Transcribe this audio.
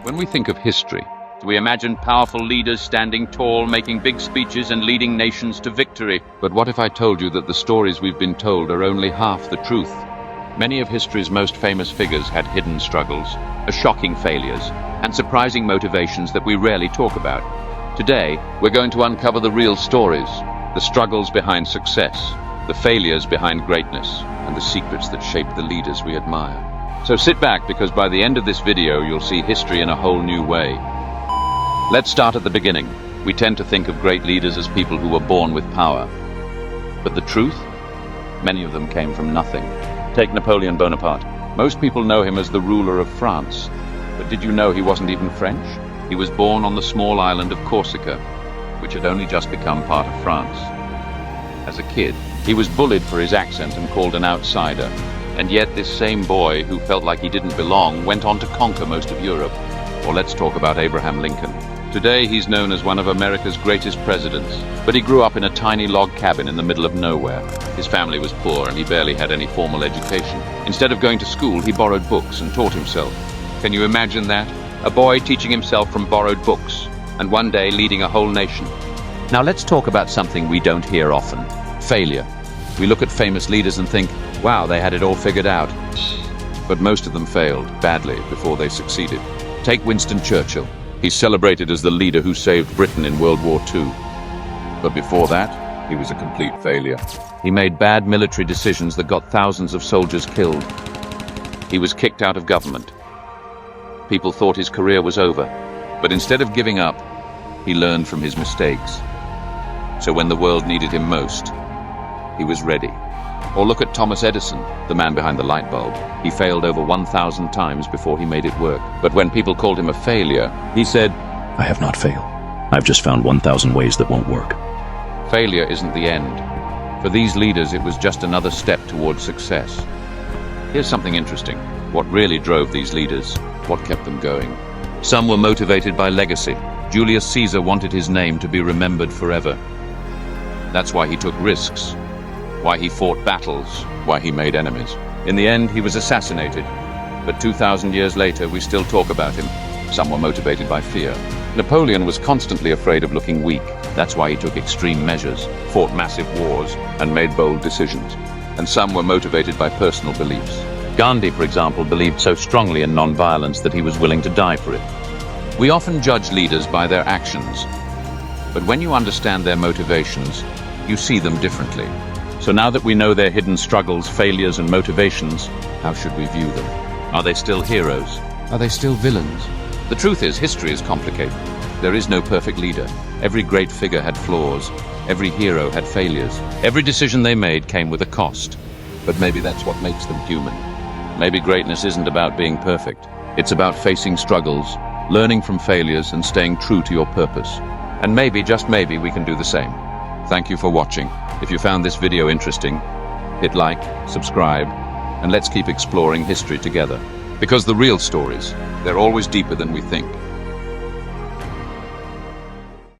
When we think of history, do we imagine powerful leaders standing tall, making big speeches and leading nations to victory? But what if I told you that the stories we've been told are only half the truth? Many of history's most famous figures had hidden struggles, shocking failures, and surprising motivations that we rarely talk about. Today, we're going to uncover the real stories, the struggles behind success, the failures behind greatness, and the secrets that shape the leaders we admire. So sit back, because by the end of this video, you'll see history in a whole new way. Let's start at the beginning. We tend to think of great leaders as people who were born with power. But the truth? Many of them came from nothing. Take Napoleon Bonaparte. Most people know him as the ruler of France. But did you know he wasn't even French? He was born on the small island of Corsica, which had only just become part of France. As a kid, he was bullied for his accent and called an outsider. And yet this same boy, who felt like he didn't belong, went on to conquer most of Europe. Or let's talk about Abraham Lincoln. Today he's known as one of America's greatest presidents, but he grew up in a tiny log cabin in the middle of nowhere. His family was poor and he barely had any formal education. Instead of going to school, he borrowed books and taught himself. Can you imagine that? A boy teaching himself from borrowed books, and one day leading a whole nation. Now let's talk about something we don't hear often: failure. We look at famous leaders and think, wow, they had it all figured out. But most of them failed badly before they succeeded. Take Winston Churchill. He's celebrated as the leader who saved Britain in World War II. But before that, he was a complete failure. He made bad military decisions that got thousands of soldiers killed. He was kicked out of government. People thought his career was over. But instead of giving up, he learned from his mistakes. So when the world needed him most, he was ready. Or look at Thomas Edison, the man behind the light bulb. He failed over 1,000 times before he made it work. But when people called him a failure, he said, I have not failed. I've just found 1,000 ways that won't work. Failure isn't the end. For these leaders, it was just another step towards success. Here's something interesting. What really drove these leaders? What kept them going? Some were motivated by legacy. Julius Caesar wanted his name to be remembered forever. That's why he took risks, why he fought battles, why he made enemies. In the end, he was assassinated. But 2,000 years later, we still talk about him. Some were motivated by fear. Napoleon was constantly afraid of looking weak. That's why he took extreme measures, fought massive wars, and made bold decisions. And some were motivated by personal beliefs. Gandhi, for example, believed so strongly in non-violence that he was willing to die for it. We often judge leaders by their actions. But when you understand their motivations, you see them differently. So now that we know their hidden struggles, failures, and motivations, how should we view them? Are they still heroes? Are they still villains? The truth is, history is complicated. There is no perfect leader. Every great figure had flaws. Every hero had failures. Every decision they made came with a cost. But maybe that's what makes them human. Maybe greatness isn't about being perfect. It's about facing struggles, learning from failures, and staying true to your purpose. And maybe, just maybe, we can do the same. Thank you for watching. If you found this video interesting, hit like, subscribe, and let's keep exploring history together. Because the real stories, they're always deeper than we think.